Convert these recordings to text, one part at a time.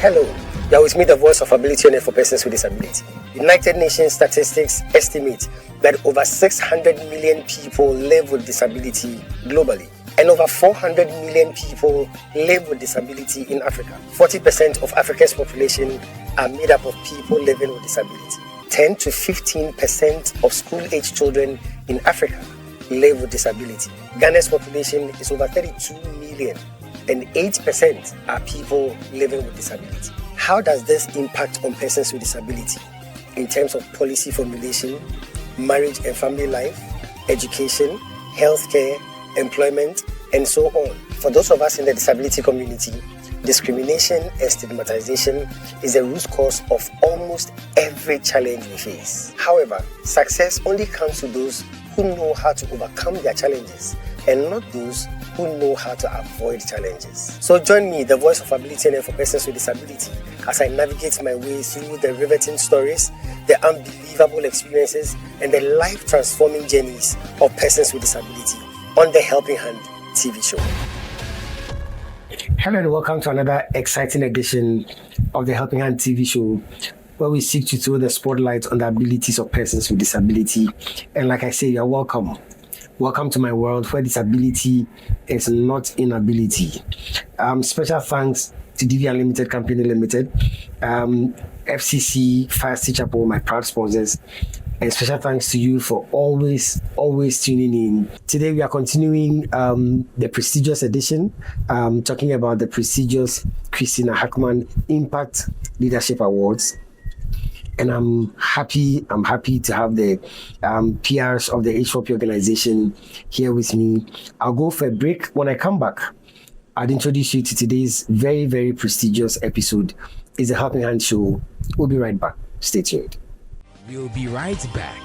Hello, you are with me, the voice of ability owner for persons with disability. United Nations statistics estimate that over 600 million people live with disability globally, and over 400 million people live with disability in Africa. 40% of Africa's population are made up of people living with disability. 10 to 15% of school-age children in Africa live with disability. Ghana's population is over 32 million, and 8% are people living with disability. How does this impact on persons with disability in terms of policy formulation, marriage and family life, education, healthcare, employment, and so on? For those of us in the disability community, discrimination and stigmatization is the root cause of almost every challenge we face. However, success only comes to those who know how to overcome their challenges and not those who know how to avoid challenges. So join me, the voice of ability and for persons with disability, as I navigate my way through the riveting stories, the unbelievable experiences, and the life-transforming journeys of persons with disability on the Helping Hand TV show. Hello and welcome to another exciting edition of the Helping Hand TV show, where we seek to throw the spotlight on the abilities of persons with disability. And like I say, you're welcome. Welcome to my world where disability is not inability. Special thanks to DV Unlimited Company Limited, FCC, C.H.I.L, my proud sponsors, and special thanks to you for always tuning in. Today we are continuing the prestigious edition, talking about the prestigious Christina Hackman Impact Leadership Awards. And I'm happy to have the PRs of the H4P Organization here with me. I'll go for a break. When I come back, I'll introduce you to today's very, very prestigious episode. It's a Helping Hand show. We'll be right back. Stay tuned. We'll be right back.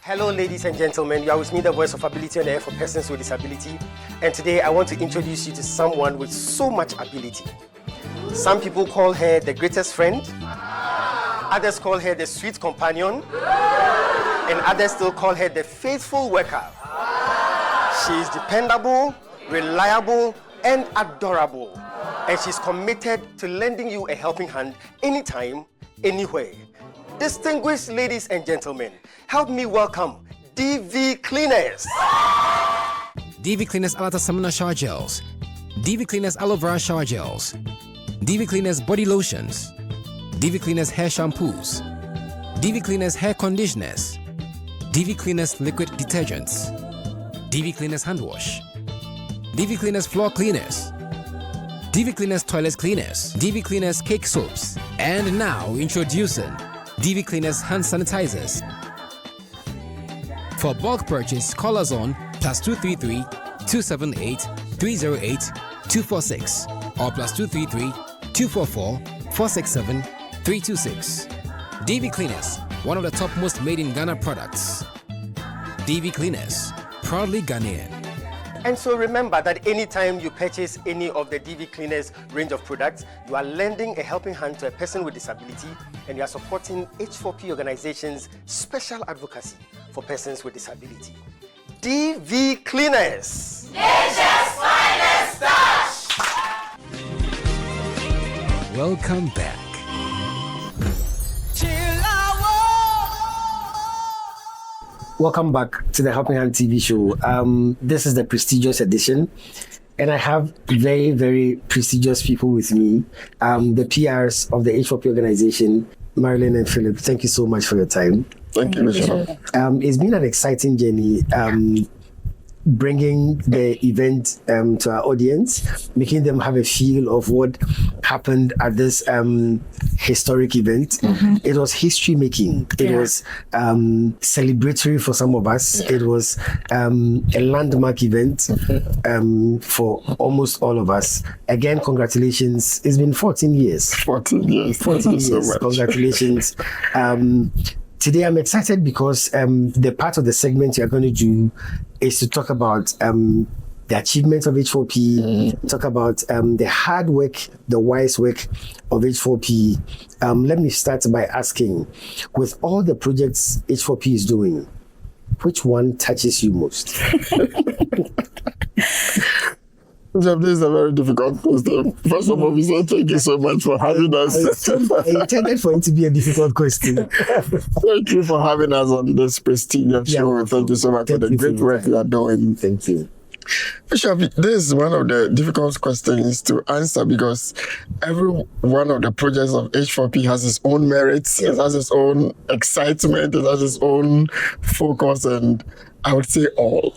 Hello, ladies and gentlemen. You are with me, the voice of ability on air for persons with disability. And today I want to introduce you to someone with so much ability. Some people call her the greatest friend. Others call her the sweet companion. And others still call her the faithful worker. She is dependable, reliable, and adorable. And she's committed to lending you a helping hand anytime, anywhere. Distinguished ladies and gentlemen, help me welcome DV Cleaners. DV Cleaners Alata Samana Shower Gels, DV Cleaners Aloe Vera Shower Gels, DV Cleaners Body Lotions, DV Cleaners Hair Shampoos, DV Cleaners Hair Conditioners, DV Cleaners Liquid Detergents, DV Cleaners Hand Wash, DV Cleaners Floor Cleaners, DV Cleaners Toilet Cleaners, DV Cleaners Cake Soaps, and now introducing DV Cleaners Hand Sanitizers. For bulk purchase, call us on +233 278 308 246 or +233 244 467 326. DV Cleaners, one of the top most made in Ghana products. DV Cleaners, proudly Ghanaian. And so remember that anytime you purchase any of the DV Cleaners range of products, you are lending a helping hand to a person with disability, and you are supporting H4P Organization's special advocacy for persons with disability. DV Cleaners, Nature's finest touch. Welcome back. Welcome back to the Helping Hand TV show. This is the prestigious edition, and I have very, very prestigious people with me. The PRs of the H4P Organization, Marilyn and Philip. Thank you so much for your time. Thank you, Michelle. It's been an exciting journey, bringing the event to our audience, making them have a feel of what happened at this historic event. Mm-hmm. It was history making. It was celebratory for some of us. Yeah. It was a landmark event for almost all of us. Again, congratulations. It's been 14 years. 14 years. 14 years. So much. Congratulations. Today I'm excited because the part of the segment you're going to do is to talk about the achievements of H4P, talk about the hard work, the wise work of H4P. Let me start by asking, with all the projects H4P is doing, which one touches you most? Jeff, this is a very difficult question. First of all, we say thank you so much for having us. I intended for it to be a difficult question. Thank you for having us on this prestigious show. Thank you so much for the great work you are doing. Thank you. Bishop, this is one of the difficult questions to answer because every one of the projects of H4P has its own merits, it has its own excitement, it has its own focus, and I would say all.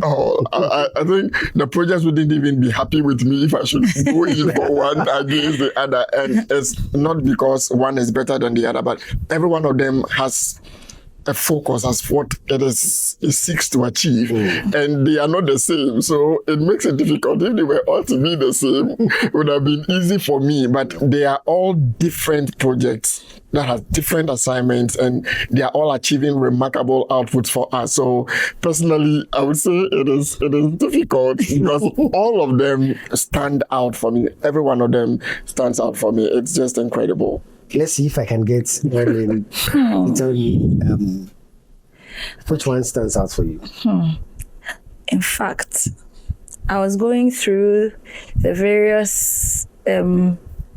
All. I think the projects wouldn't even be happy with me if I should go in for one against the other. And it's not because one is better than the other, but every one of them has a focus as what it seeks to achieve, and they are not the same, so it makes it difficult. If they were all to be the same, it would have been easy for me, but they are all different projects that have different assignments, and they are all achieving remarkable outputs for us. So personally, I would say it is difficult because all of them stand out for me. Every one of them stands out for me. It's just incredible. Let's see if I can get one to tell me which one stands out for you. In fact, I was going through the various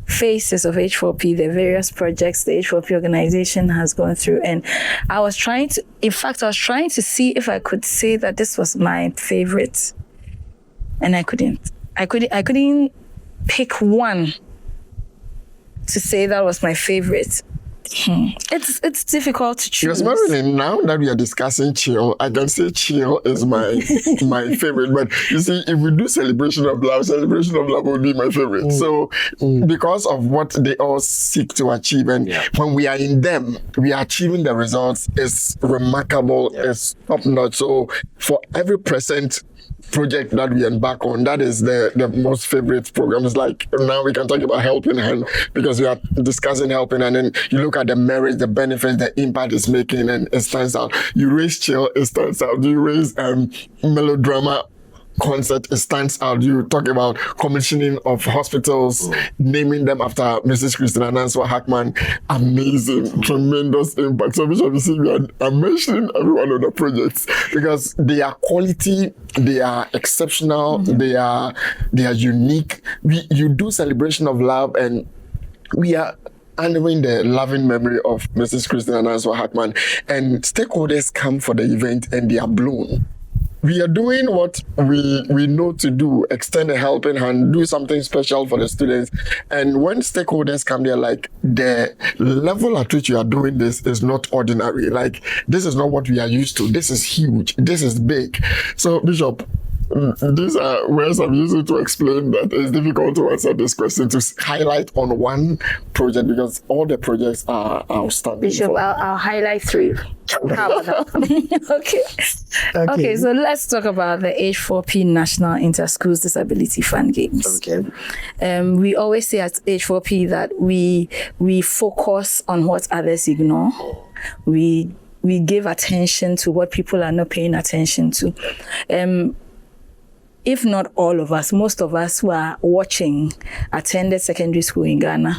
phases of H4P, the various projects the H4P organization has gone through, and I was trying to see if I could say that this was my favorite, and I couldn't pick one to say that was my favorite. It's difficult to choose. Because Marilyn, now that we are discussing C.H.I.L, I can say C.H.I.L is my favorite. But you see, if we do celebration of love would be my favorite. So because of what they all seek to achieve, and when we are in them, we are achieving the results. It's remarkable. It's top notch. So for every present project that we embark on, that is the most favorite program. It's like now we can talk about Helping Hand because we are discussing Helping Hand, and you look at the merits, the benefits, the impact it's making, and it stands out. You raise C.H.I.L, it stands out. You raise melodrama concert, it stands out. You talk about commissioning of hospitals, naming them after Mrs. Christina Nanswa Hackman. Amazing, tremendous impact. So Bishop, you see, I'm mentioning every one of the projects because they are quality, they are exceptional, they are unique. You do celebration of love, and we are honoring the loving memory of Mrs. Christina Nanswa Hackman, and stakeholders come for the event and they are blown. We are doing what we know to do, extend a helping hand, do something special for the students. And when stakeholders come, they're like, the level at which you are doing this is not ordinary. Like, this is not what we are used to. This is huge. This is big. So, Bishop, these are words I'm using to explain that it's difficult to answer this question, to highlight on one project because all the projects are outstanding. Bishop, I'll highlight 3. How about that? Okay, so let's talk about the H4P National Inter-Schools Disability Fund Games. Okay. We always say at H4P that we focus on what others ignore. We give attention to what people are not paying attention to. If not all of us, most of us who are watching attended secondary school in Ghana.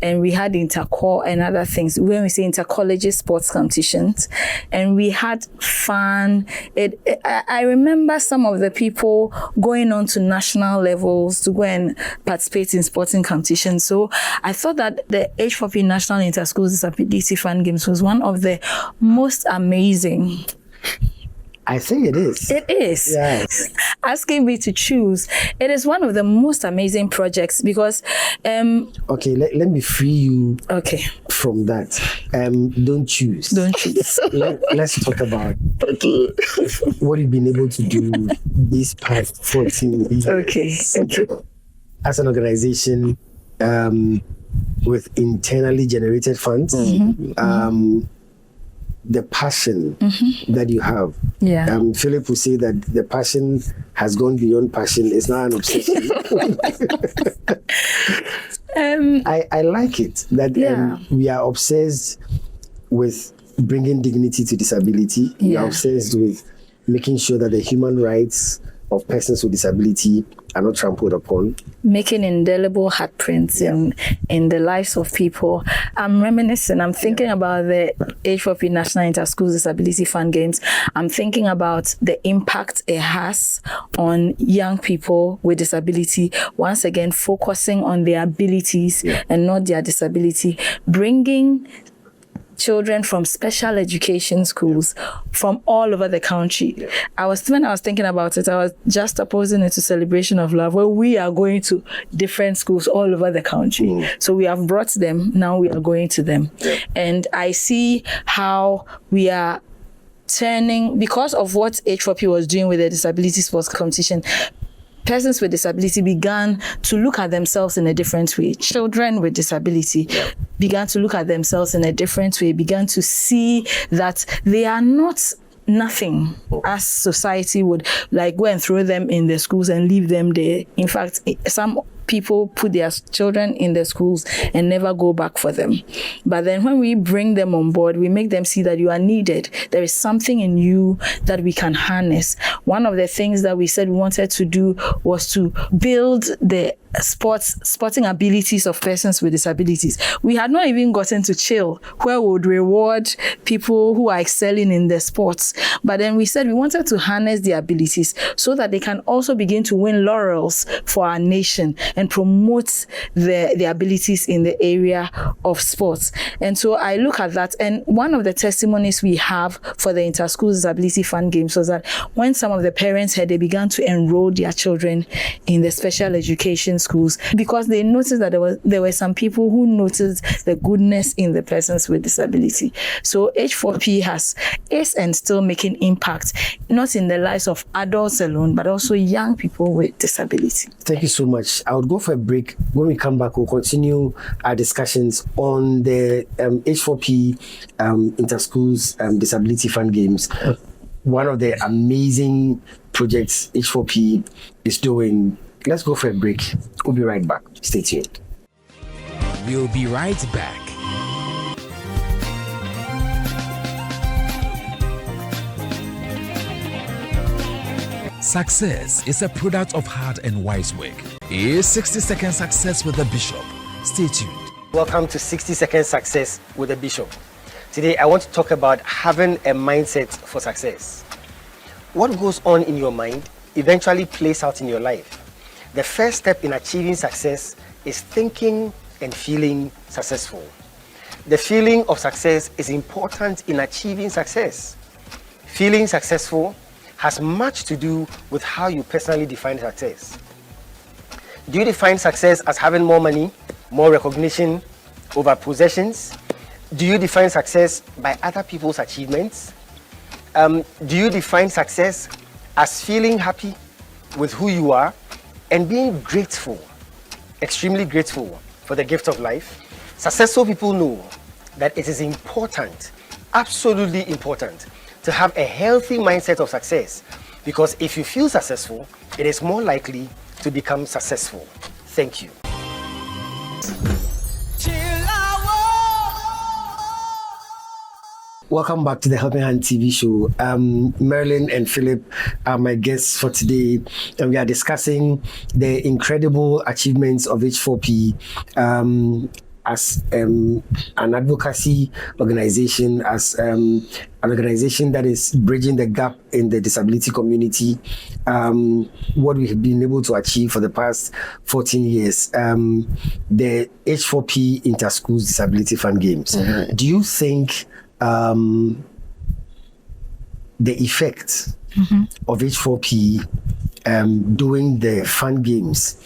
And we had intercore and other things. When we say intercollegiate sports competitions, and we had fun. I remember some of the people going on to national levels to go and participate in sporting competitions. So I thought that the H4P National Inter-Schools Disability Fund Games was one of the most amazing. I think it is. It is. Yes. Asking me to choose, it is one of the most amazing projects because... okay, let me free you from that. Don't choose. Don't choose. Let's talk about what you've been able to do these past 14 years. Okay. As an organization with internally generated funds, the passion that you have. Philip will say that the passion has gone beyond passion. It's now an obsession. I like it that we are obsessed with bringing dignity to disability. We are obsessed with making sure that the human rights of persons with disability are not trampled upon. Making indelible handprints in the lives of people. I'm reminiscing. I'm thinking about the H4P National Inter-Schools Disability Fun Games. I'm thinking about the impact it has on young people with disability. Once again, focusing on their abilities and not their disability. Bringing children from special education schools from all over the country. When I was thinking about it, I was just opposing it to Celebration of Love, where we are going to different schools all over the country. So we have brought them, now we are going to them. And I see how we are turning, because of what H4P was doing with the disability sports competition, persons with disability began to look at themselves in a different way. Children with disability began to look at themselves in a different way, began to see that they are not nothing, as society would like go and throw them in the schools and leave them there. In fact, some people put their children in the schools and never go back for them. But then when we bring them on board, we make them see that you are needed. There is something in you that we can harness. One of the things that we said we wanted to do was to build the sporting abilities of persons with disabilities. We had not even gotten to C.H.I.L, where we would reward people who are excelling in the sports. But then we said we wanted to harness their abilities so that they can also begin to win laurels for our nation and promote their abilities in the area of sports. And so I look at that, and one of the testimonies we have for the Inter-Schools Disability Fun Games was that when some of the parents had, they began to enroll their children in the special education schools, because they noticed that there were some people who noticed the goodness in the persons with disability. So H4P is and still making impact, not in the lives of adults alone, but also young people with disability. Thank you so much. I would go for a break. When we come back, we'll continue our discussions on the H4P Inter-Schools Disability Fun Games. One of the amazing projects H4P is doing. Let's go for a break. We'll be right back. Stay tuned. We'll be right back. Success is a product of hard and wise work. Here's 60-second success with the Bishop. Stay tuned. Welcome to 60-second success with the Bishop. Today, I want to talk about having a mindset for success. What goes on in your mind eventually plays out in your life. The first step in achieving success is thinking and feeling successful. The feeling of success is important in achieving success. Feeling successful has much to do with how you personally define success. Do you define success as having more money, more recognition over possessions? Do you define success by other people's achievements? Do you define success as feeling happy with who you are and being grateful, extremely grateful for the gift of life? Successful people know that it is important, absolutely important, to have a healthy mindset of success, because if you feel successful, it is more likely to become successful. Thank you. Welcome back to the Helping Hand TV show. Marilyn and Philip are my guests for today, and we are discussing the incredible achievements of H4P as an advocacy organization, as an organization that is bridging the gap in the disability community, what we have been able to achieve for the past 14 years, the H4P Inter-Schools Disability Fun Games. Mm-hmm. Do you think the effect of H4P doing the fun games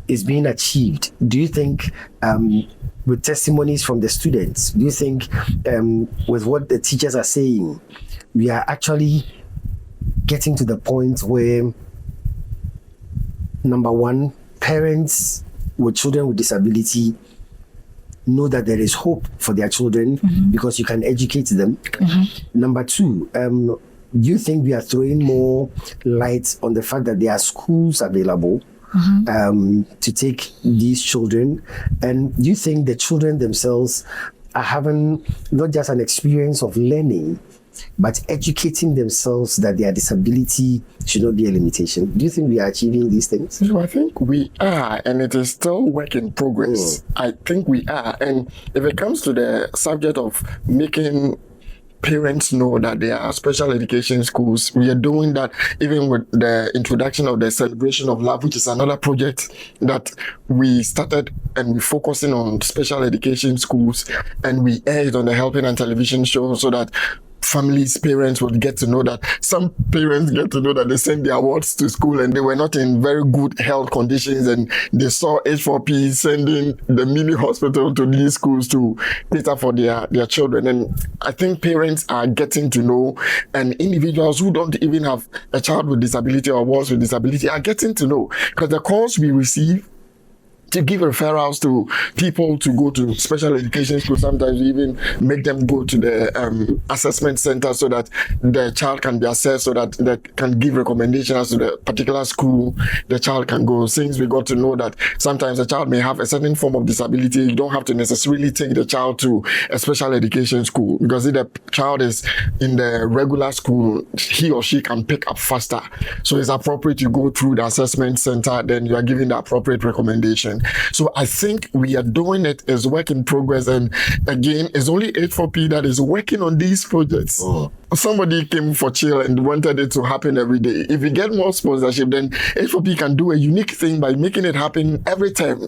is being achieved? Do you think with testimonies from the students, do you think with what the teachers are saying, we are actually getting to the point where, number one, parents with children with disability know that there is hope for their children because you can educate them? Number two, do you think we are throwing more light on the fact that there are schools available to take these children? And do you think the children themselves are having not just an experience of learning, but educating themselves that their disability should not be a limitation. Do you think we are achieving these things? So I think we are, and it is still work in progress. I think we are. And if it comes to the subject of making parents know that there are special education schools, we are doing that even with the introduction of the celebration of love, which is another project that we started, and we're focusing on special education schools, and we air it on the Helping and television show so that families, parents would get to know that. Some parents get to know that they send their awards to school and they were not in very good health conditions, and they saw H4P sending the mini hospital to these schools to cater for their children. And I think parents are getting to know, and individuals who don't even have a child with disability or was with disability are getting to know, because the calls we receive to give referrals to people to go to special education school. Sometimes we even make them go to the assessment center so that the child can be assessed, so that they can give recommendations to the particular school the child can go. Since we got to know that sometimes a child may have a certain form of disability, you don't have to necessarily take the child to a special education school, because if the child is in the regular school, he or she can pick up faster. So it's appropriate you go through the assessment center, then you are giving the appropriate recommendation. So I think we are doing it as work in progress. And again, it's only H4P that is working on these projects. Somebody came for C.H.I.L and wanted it to happen every day. If we get more sponsorship, then H4P can do a unique thing by making it happen every time.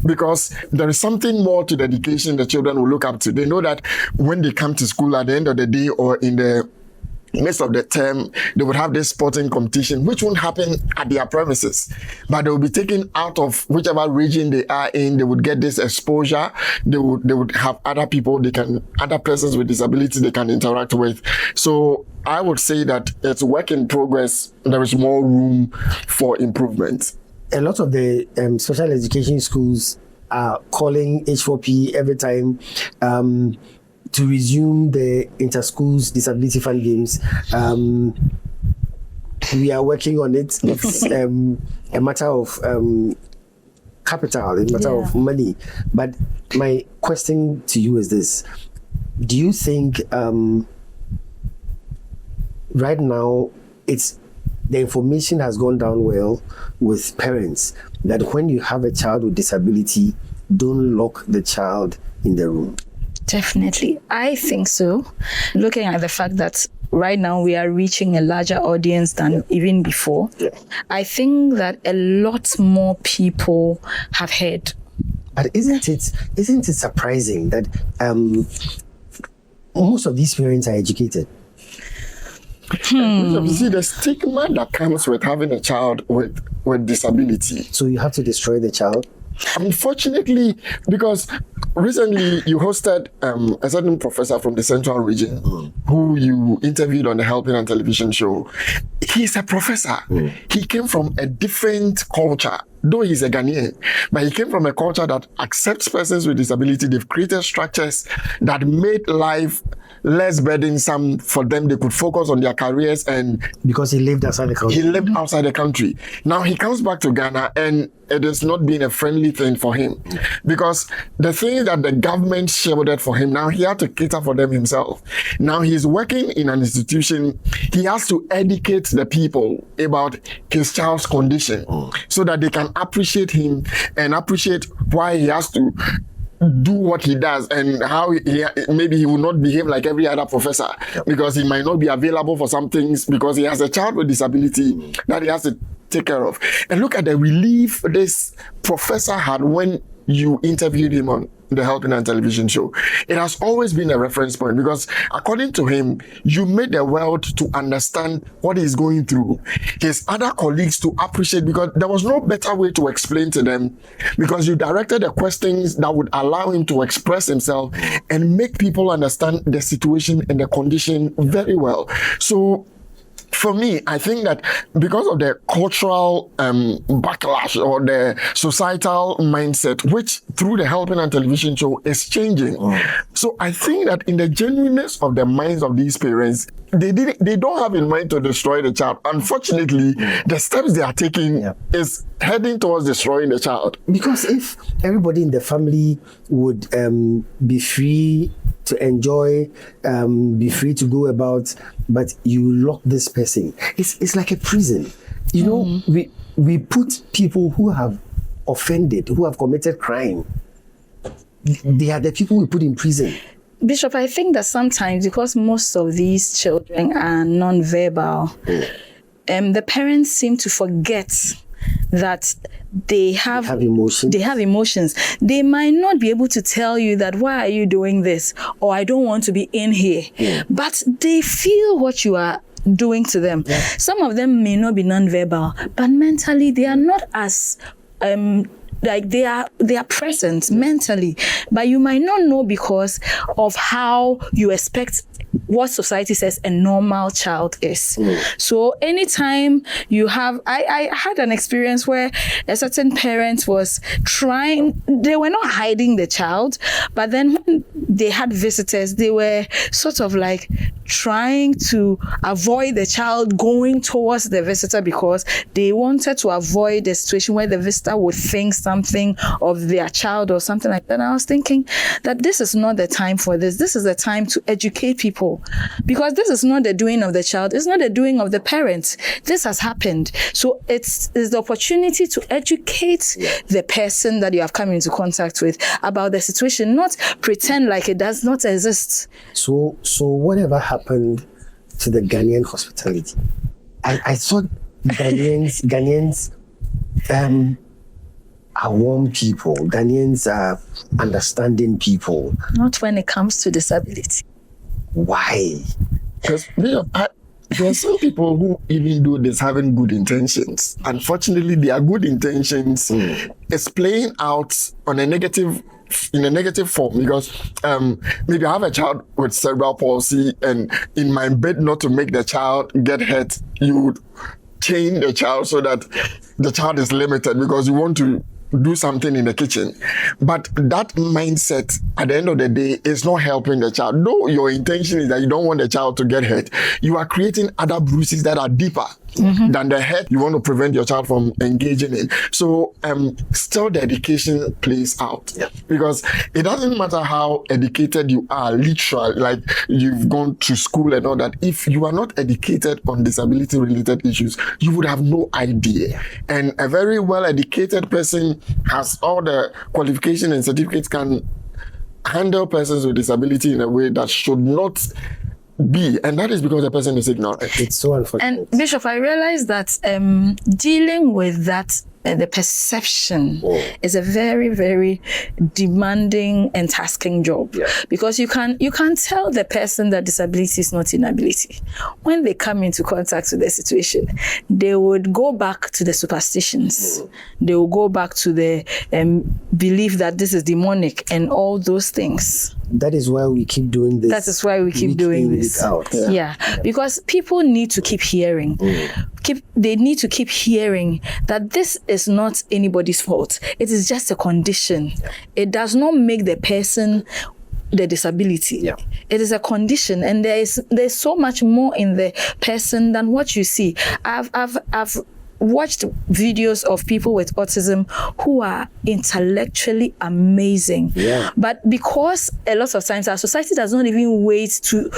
Because there is something more to the education the children will look up to. They know that when they come to school at the end of the day or in the midst of the term, they would have this sporting competition, which won't happen at their premises, but they will be taken out of whichever region they are in. They would get this exposure. They would have other people, other persons with disability they can interact with. So I would say that it's work in progress. There is more room for improvement. A lot of the special education schools are calling H4P every time to resume the inter-schools disability fund games. We are working on it. It's a matter of capital, a matter of money. But my question to you is this: do you think right now the information has gone down well with parents that when you have a child with disability, don't lock the child in the room? Definitely. I think so. Looking at the fact that right now we are reaching a larger audience than even before, I think that a lot more people have heard. But isn't it surprising that most of these parents are educated? You see the stigma that comes with having a child with disability. So you have to destroy the child? Unfortunately, because recently you hosted a certain professor from the Central region who you interviewed on the Helping and television show. He's a professor. He came from a different culture. Though he's a Ghanaian, but he came from a culture that accepts persons with disability. They've created structures that made life less burdensome for them. They could focus on their careers, and because he lived outside the country. He lived outside the country. Now he comes back to Ghana, and it has not been a friendly thing for him, because the thing that the government shielded for him, now he had to cater for them himself. Now he's working in an institution. He has to educate the people about his child's condition so that they can appreciate him and appreciate why he has to do what he does, and how maybe he will not behave like every other professor because he might not be available for some things because he has a child with disability that he has to take care of. And look at the relief this professor had when you interviewed him on the Helping and television show. It has always been a reference point, because according to him, you made the world to understand what he's going through, his other colleagues to appreciate, because there was no better way to explain to them, because you directed the questions that would allow him to express himself and make people understand the situation and the condition very well. So for me, I think that because of the cultural backlash or the societal mindset, which through the Helping Hand television show is changing. So I think that in the genuineness of the minds of these parents, they don't have in mind to destroy the child. Unfortunately, the steps they are taking is heading towards destroying the child. Because if everybody in the family would be free to enjoy, be free to go about, but you lock this person, it's like a prison. You know, we put people who have offended, who have committed crime. They are the people we put in prison. Bishop, I think that sometimes because most of these children are non-verbal, the parents seem to forget that they have emotions. They have emotions. They might not be able to tell you that, why are you doing this? Or I don't want to be in here. But they feel what you are doing to them. Some of them may not be non-verbal, but mentally they are not as like they are present mentally, but you might not know because of how you expect what society says a normal child is. So anytime you have, I had an experience where a certain parent was trying, they were not hiding the child, but then when they had visitors, they were sort of like trying to avoid the child going towards the visitor because they wanted to avoid the situation where the visitor would think something of their child or something like that. And I was thinking that this is not the time for this. This is the time to educate people, because this is not the doing of the child. It's not the doing of the parents. This has happened. So it's the opportunity to educate the person that you have come into contact with about the situation, not pretend like it does not exist. So whatever happened to the Ghanaian hospitality? I thought Ghanaians are warm people. Ghanaians are understanding people. Not when it comes to disability. Why? Because there are some people who even do this having good intentions. Unfortunately, their good intentions is playing out on in a negative form, because maybe I have a child with cerebral palsy, and in my bid not to make the child get hurt, you would chain the child so that the child is limited because you want to do something in the kitchen. But that mindset at the end of the day is not helping the child. Though your intention is that you don't want the child to get hurt, you are creating other bruises that are deeper than the hurt you want to prevent your child from engaging in. So still the education plays out, because it doesn't matter how educated you are, literally, like you've gone to school and all that. If you are not educated on disability related issues, you would have no idea. And a very well educated person has all the qualification and certificates, can handle persons with disability in a way that should not be, and that is because the person is ignorant. It's so unfortunate. And Bishop, I realized that dealing with that, the perception is a very, very demanding and tasking job, because you can tell the person that disability is not inability. When they come into contact with the situation, they would go back to the superstitions. They will go back to the belief that this is demonic and all those things. That is why we keep doing this. That is why we keep doing this. Because people need to keep hearing. They need to keep hearing that this is not anybody's fault. It is just a condition. It does not make the person the disability. It is a condition, and there's so much more in the person than what you see. I've watched videos of people with autism who are intellectually amazing. But because a lot of times our society does not even wait to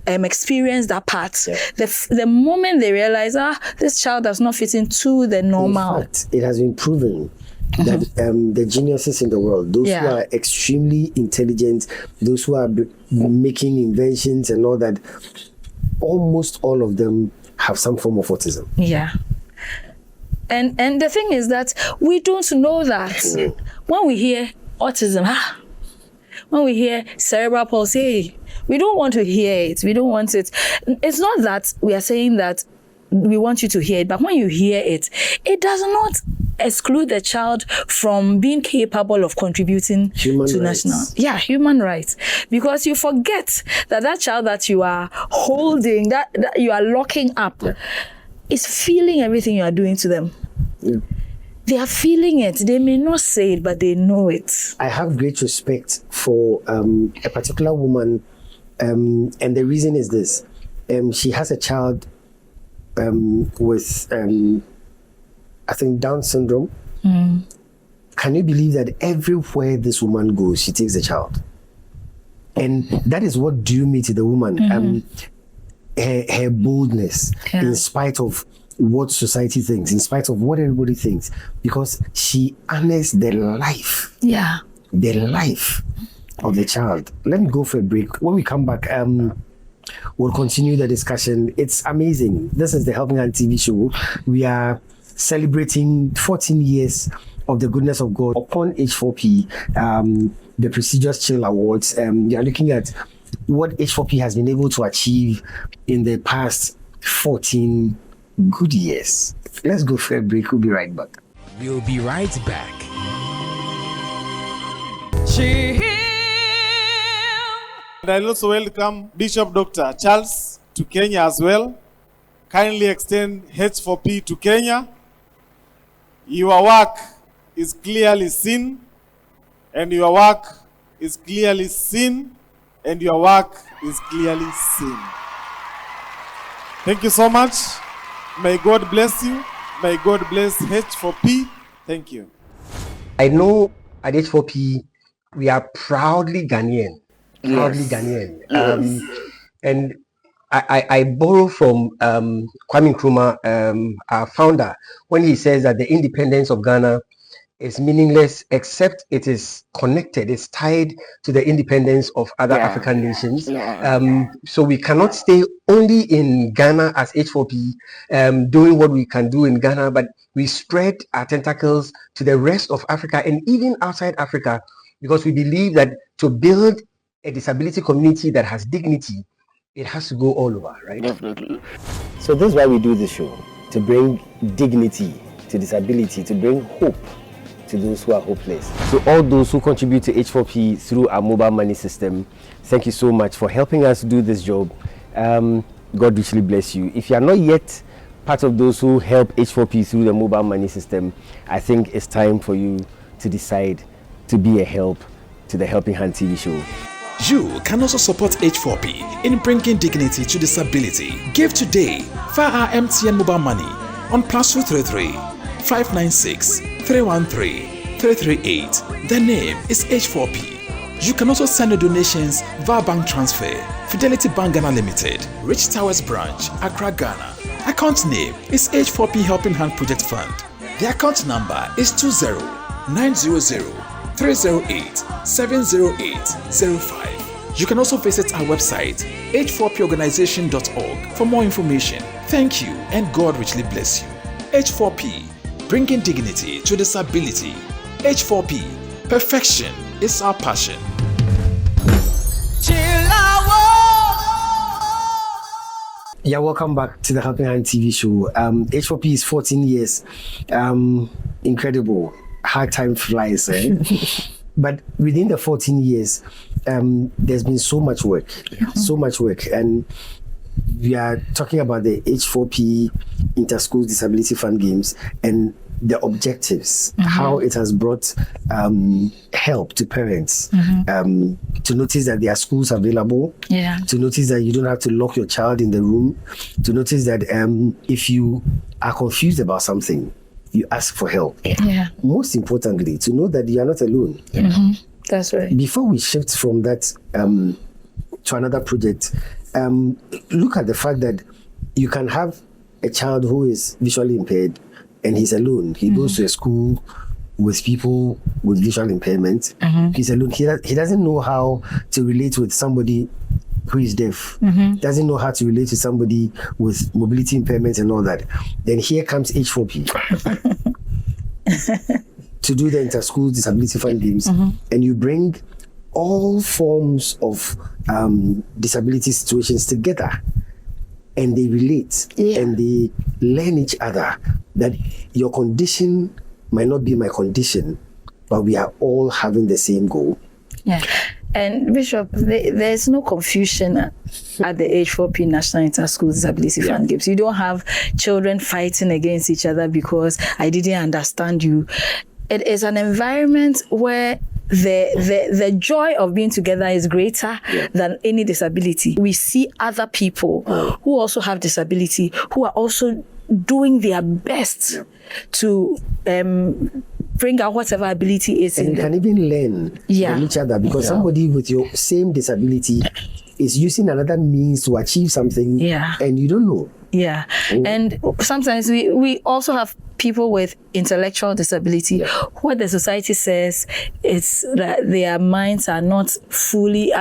experience that part. The moment they realize, this child does not fit into the normal. In fact, it has been proven that the geniuses in the world, those who are extremely intelligent, those who are making inventions and all that, almost all of them have some form of autism. And the thing is that we don't know that. When we hear autism, when we hear cerebral palsy, we don't want to hear it. We don't want it. It's not that we are saying that we want you to hear it, but when you hear it, it does not exclude the child from being capable of contributing to national. Yeah, human rights. Because you forget that child that you are holding, that you are locking up, is feeling everything you are doing to them. Yeah. They are feeling it. They may not say it, but they know it. I have great respect for a particular woman, and the reason is this. She has a child with, I think, Down syndrome. Can you believe that everywhere this woman goes, she takes the child? And that is what drew me to the woman. Her boldness, in spite of what society thinks, in spite of what everybody thinks, because she honors the life. Yeah. The life of the child. Let me go for a break. When we come back, we'll continue the discussion. It's amazing. This is the Helping Hand TV show. We are celebrating 14 years of the goodness of God upon H4P, the prestigious C.H.I.L Awards. We are looking at what H4P has been able to achieve in the past 14 good years. Let's go for a break. We'll be right back. We'll be right back. C.H.I.L. And I also welcome Bishop Dr. Charles to Kenya as well. Kindly extend H4P to Kenya. Your work is clearly seen, and your work is clearly seen, and your work is clearly seen. Thank you so much. May God bless you. May God bless H4P. Thank you. I know at H4P, we are proudly Ghanaian. Proudly Ghanaian. And I borrow from Kwame Nkrumah, our founder, when he says that the independence of Ghana is meaningless except it is connected, it's tied to the independence of other African nations. So we cannot stay only in Ghana as H4P, doing what we can do in Ghana, but we spread our tentacles to the rest of Africa and even outside Africa, because we believe that to build a disability community that has dignity, it has to go all over, right? Definitely. So this is why we do this show, to bring dignity to disability, to bring hope to those who are hopeless. So all those who contribute to H4P through our mobile money system, thank you so much for helping us do this job. God richly bless you. If you are not yet part of those who help H4P through the mobile money system, I think it's time for you to decide to be a help to the Helping Hand TV show. You can also support H4P in bringing dignity to disability. Give today via our MTN mobile money on +233 596 313 338. The name is H4P. You can also send your donations via bank transfer. Fidelity Bank Ghana Limited, Rich Towers Branch, Accra, Ghana. Account name is H4P Helping Hand Project Fund. The account number is 20900 308 70805. You can also visit our website H4P Organization.org for more information. Thank you and God richly bless you. H4P, bringing dignity to disability. H4P, perfection is our passion. Yeah, welcome back to the Helping Hand TV show. H4P is 14 years. Incredible. Hard time flies, eh? But within the 14 years, there's been so much work, and we are talking about the H4P Inter-School Disability Fund Games and the objectives, how it has brought help to parents, to notice that there are schools available, to notice that you don't have to lock your child in the room, to notice that if you are confused about something, you ask for help. Most importantly, to know that you are not alone. That's right. Before we shift from that to another project, look at the fact that you can have a child who is visually impaired and he's alone. He goes to a school with people with visual impairment. He's alone. He doesn't know how to relate with somebody who is deaf, doesn't know how to relate to somebody with mobility impairments and all that. Then here comes H4P to do the Inter-School Disability Fund Games, and you bring all forms of disability situations together, and they relate and they learn each other, that your condition might not be my condition, but we are all having the same goal. Yeah. And Bishop, there's no confusion at the H4P National Inter-School Disability Fund Games. You don't have children fighting against each other because I didn't understand you. It is an environment where the joy of being together is greater than any disability. We see other people who also have disability, who are also doing their best to bring out whatever ability is and in you them. can even learn from each other, because somebody with your same disability is using another means to achieve something, and you don't know. Yeah. And sometimes we also have people with intellectual disability where the society says it's that their minds are not fully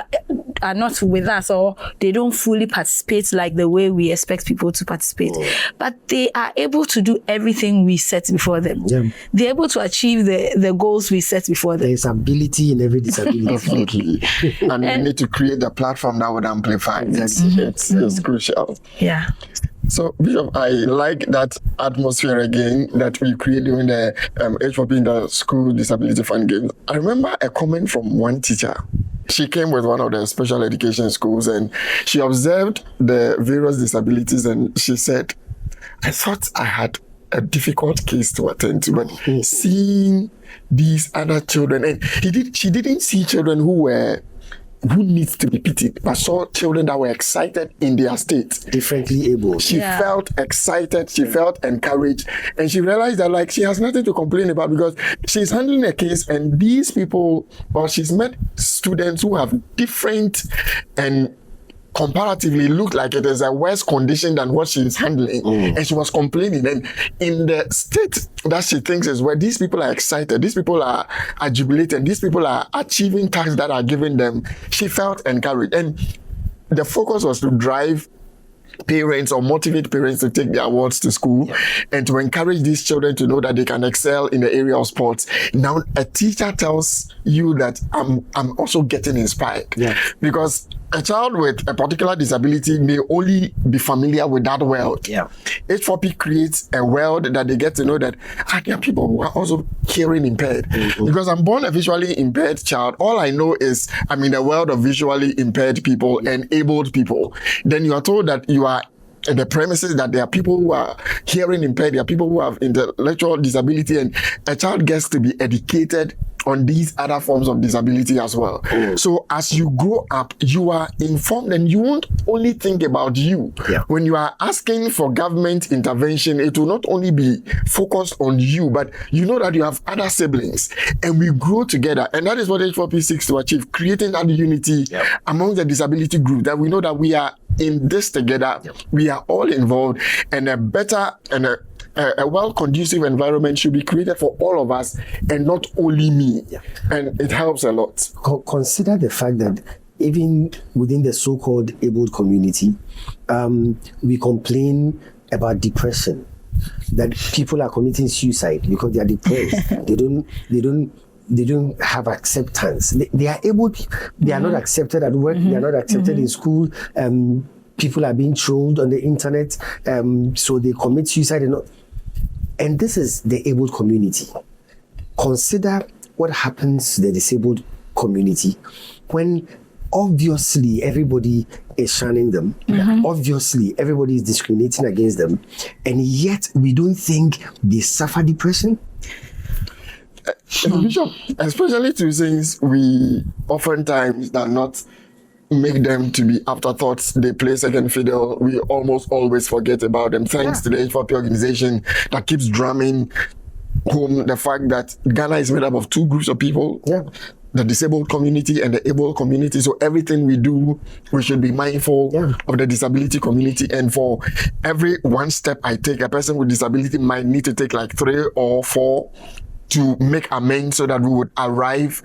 are not with us, or they don't fully participate like the way we expect people to participate. But they are able to do everything we set before them. They're able to achieve the goals we set before them. There's ability in every disability. Definitely. And we need to create the platform that would amplify. It's crucial. Yeah. So, Bishop, I like that atmosphere again that we create during the H4P in the School Disability Fund Games. I remember a comment from one teacher. She came with one of the special education schools and she observed the various disabilities and she said, I thought I had a difficult case to attend to, but seeing these other children, and she didn't see children who needs to be pitied, but saw children that were excited in their state. Differently able. She felt excited, she felt encouraged, and she realized that like she has nothing to complain about because she's handling a case and these people, or she's met students who have different and comparatively looked like it is a worse condition than what she's handling. And she was complaining. And in the state that she thinks is where these people are excited, these people are jubilated, these people are achieving tasks that are given them, she felt encouraged. And the focus was to drive parents or motivate parents to take their awards to school and to encourage these children to know that they can excel in the area of sports. Now, a teacher tells you that I'm also getting inspired because a child with a particular disability may only be familiar with that world. H4P creates a world that they get to know that there are people who are also hearing impaired. Because I'm born a visually impaired child, all I know is I'm in a world of visually impaired people and abled people. Then you are told that you are the premises that there are people who are hearing impaired, there are people who have intellectual disability, and a child gets to be educated on these other forms of disability as well. So as you grow up, you are informed and you won't only think about you. When you are asking for government intervention, it will not only be focused on you, but you know that you have other siblings and we grow together. And that is what H4P seeks to achieve, creating that unity among the disability group, that we know that we are in this together, we are all involved, and a better and a well-conducive environment should be created for all of us and not only me. And it helps a lot. Consider the fact that even within the so-called abled community, we complain about depression, that people are committing suicide because they are depressed. They don't have acceptance. They are able, they are not accepted at work, they are not accepted in school. People are being trolled on the internet, so they commit suicide and this is the abled community. Consider what happens to the disabled community when obviously everybody is shunning them. Obviously everybody is discriminating against them, and yet we don't think they suffer depression. Bishop, especially to things we oftentimes do not make them to be afterthoughts. They play second fiddle. We almost always forget about them. Thanks to the H4P organization that keeps drumming home the fact that Ghana is made up of two groups of people. The disabled community and the able community. So everything we do, we should be mindful of the disability community. And for every one step I take, a person with disability might need to take like 3 or 4 to make amends so that we would arrive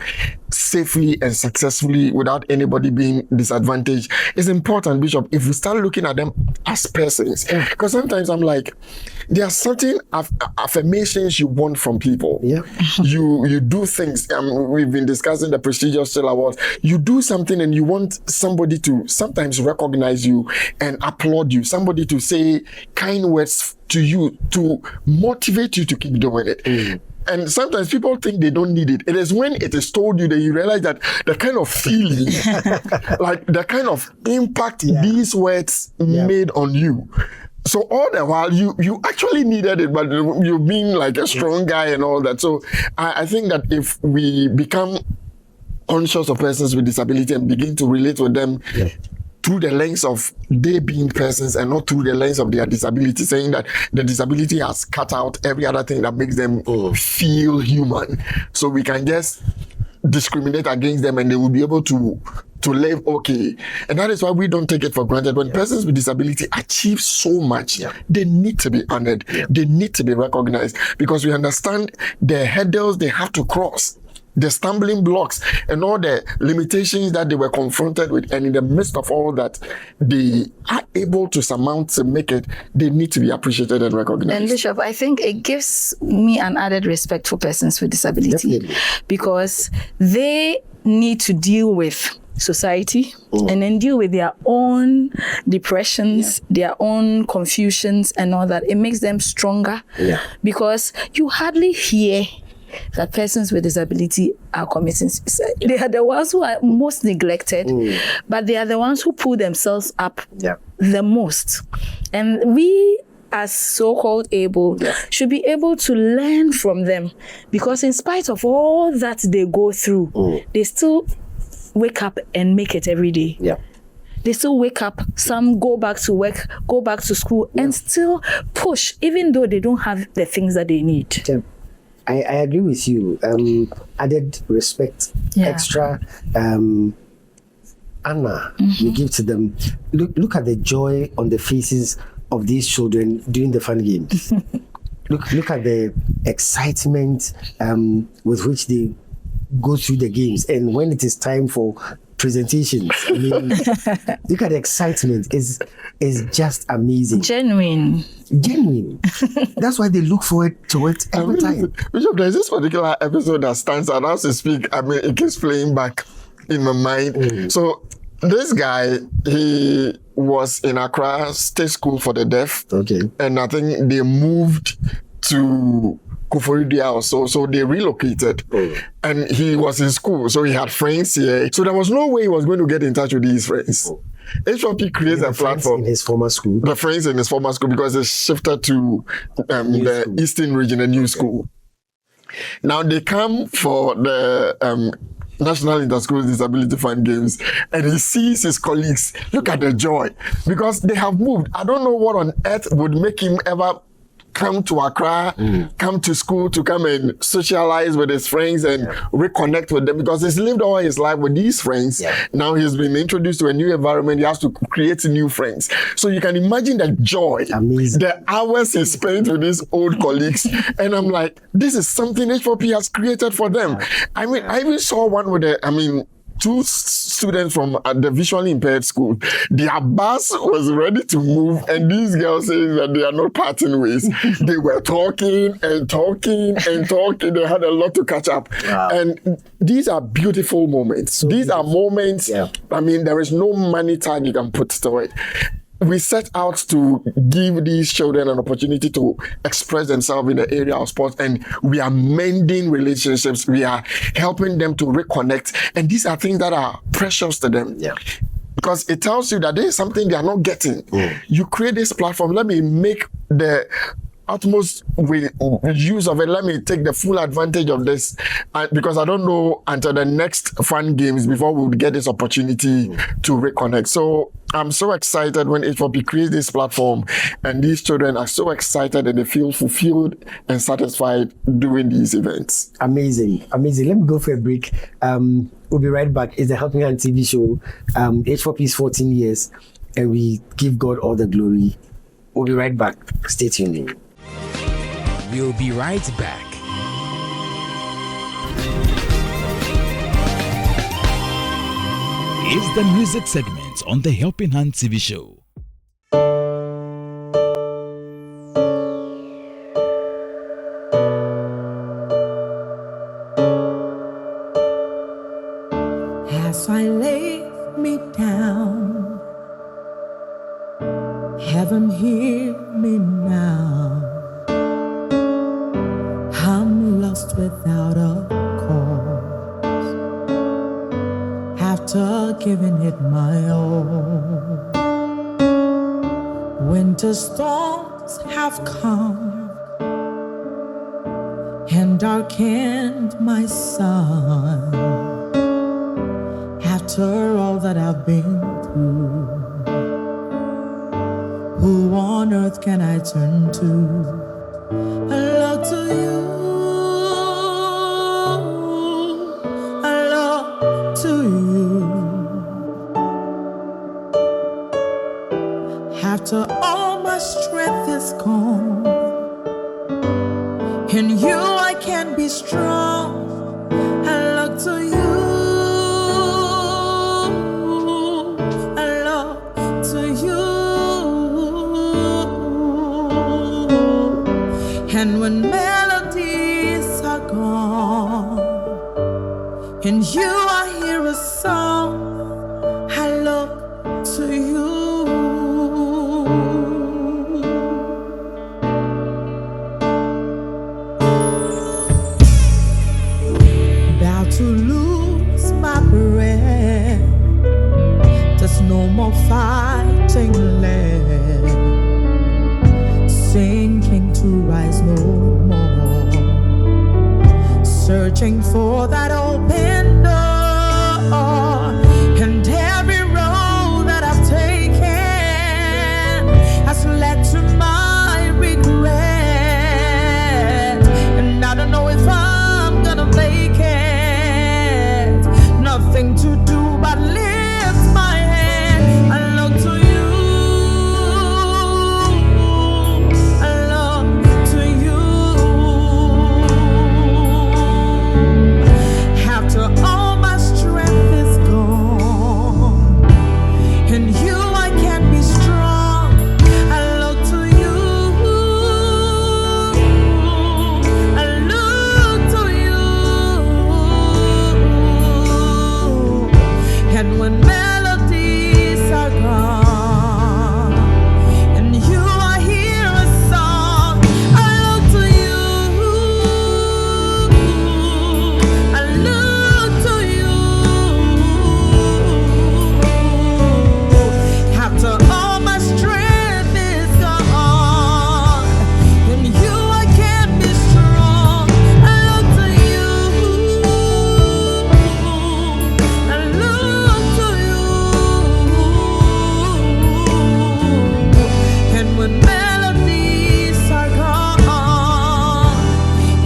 safely and successfully without anybody being disadvantaged. It's important, Bishop, if we start looking at them as persons, because sometimes I'm like, there are certain affirmations you want from people. You do things. We've been discussing the prestigious C.H.I.L awards. You do something and you want somebody to sometimes recognize you and applaud you, somebody to say kind words to you to motivate you to keep doing it. And sometimes people think they don't need it. It is when it is told you that you realize that the kind of feeling, like the kind of impact these words made on you. So all the while you actually needed it, but you being like a strong guy and all that. So I think that if we become conscious of persons with disability and begin to relate with them through the lens of they being persons and not through the lens of their disability, saying that the disability has cut out every other thing that makes them feel human. So we can just discriminate against them and they will be able to live okay. And that is why we don't take it for granted. When persons with disability achieve so much, they need to be honored. They need to be recognized, because we understand the hurdles they have to cross, the stumbling blocks and all the limitations that they were confronted with, and in the midst of all that, they are able to surmount to make it. They need to be appreciated and recognized. And Bishop, I think it gives me an added respect for persons with disability, because they need to deal with society and then deal with their own depressions, their own confusions and all that. It makes them stronger, because you hardly hear that persons with disability are committing suicide. They are the ones who are most neglected, but they are the ones who pull themselves up the most. And we, as so-called able, should be able to learn from them, because in spite of all that they go through, they still wake up and make it every day. They still wake up, some go back to work, go back to school, and still push, even though they don't have the things that they need. I agree with you. Added respect, extra honor you give to them. Look at the joy on the faces of these children during the fun games. look at the excitement with which they go through the games, and when it is time for presentations, I mean, look at the excitement. Is just amazing. Genuine. That's why they look forward to it every time. Bishop, there's this particular episode that stands out as I speak. I mean, it keeps playing back in my mind. So this guy, he was in Accra State School for the Deaf. And I think they moved to Kuforidia also, so they relocated. And he was in school, so he had friends here. So there was no way he was going to get in touch with these friends. H4P creates a platform. In his former school. The friends in his former school, because they shifted to the Eastern region, a new school. Now they come for the National Inter-School Disability Fund Games, and he sees his colleagues. Look at the joy, because they have moved. I don't know what on earth would make him ever come to Accra, come to school to come and socialize with his friends and reconnect with them, because he's lived all his life with these friends. Now he's been introduced to a new environment. He has to create new friends. So you can imagine the joy, the hours he spent with his old colleagues. And I'm like, this is something H4P has created for them. I mean, I even saw one with two students from the visually impaired school. Their bus was ready to move, and these girls saying that they are not parting ways. They were talking and talking and talking. They had a lot to catch up. And these are beautiful moments. These are moments, I mean, there is no money tag you can put to it. We set out to give these children an opportunity to express themselves in the area of sports, and we are mending relationships. We are helping them to reconnect, and these are things that are precious to them. Because it tells you that there is something they are not getting. You create this platform. Let me make the utmost use of it. Let me take the full advantage of this, because I don't know until the next fun games before we would get this opportunity to reconnect. So I'm so excited when H4P creates this platform, and these children are so excited and they feel fulfilled and satisfied doing these events. Amazing. Let me go for a break. We'll be right back. It's the Helping Hand TV show. H4P is 14 years, and we give God all the glory. We'll be right back. Stay tuned. We'll be right back. It's the music segment on the Helping Hand TV show. As I lay me down, heaven hear me now. I'm lost just without a cause. After giving it my all, winter storms have come and darkened my sun. After all that I've been through, who on earth can I turn to? I look to you, I look to you. After all my strength is gone, in you I can be strong. I look to you, I look to you. And when melodies are gone, in you I hear a song, I look to you. About to lose my breath, there's no more fighting left, sinking to rise no more, searching for that open door. And every road that I've taken has led to my regret, and I don't know if I'm gonna make it. Nothing to do but lift my hand. I look to you, I look to you. After all my strength is gone, in you I can be strong. I look to you, I look to you. And when melodies are gone, and you I hear a song, I look to you, I look to you. After all my strength is gone, in you I can be strong. I look to you, I look to you. And when melodies are gone,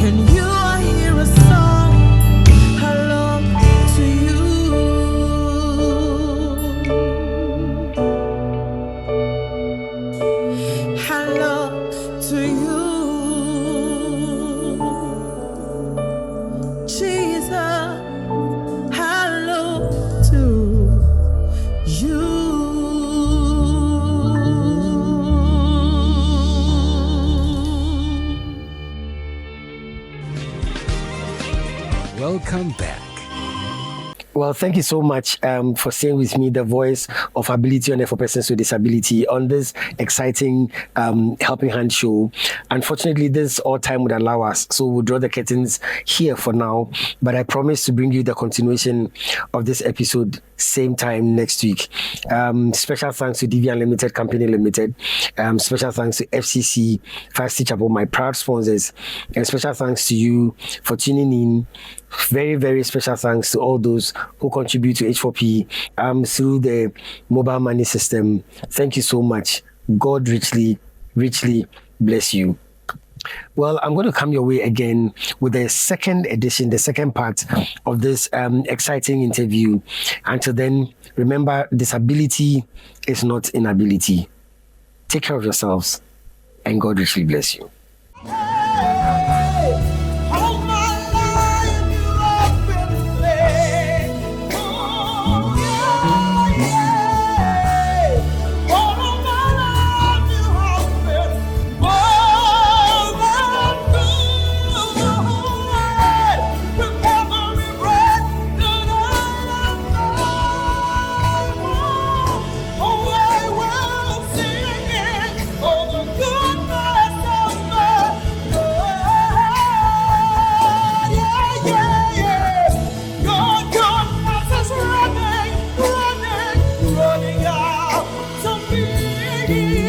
in you I hear a song, I look to you. I look to you, Jesus. I look to you. Welcome back. Well, thank you so much for staying with me, the voice of ability on for persons with disability, on this exciting Helping Hand show. Unfortunately, this all time would allow us, so we'll draw the curtains here for now. But I promise to bring you the continuation of this episode same time next week. Special thanks to DV Unlimited Company Limited. Special thanks to FCC, Fast Teachable, my proud sponsors. And special thanks to you for tuning in. Very, very special thanks to all those who contribute to H4P through the mobile money system. Thank you so much. God richly, richly bless you. Well, I'm going to come your way again with the second edition, the second part of this exciting interview. Until then, remember, disability is not inability. Take care of yourselves, and God richly bless you. Oh, I will sing it. Oh, the goodness of ready.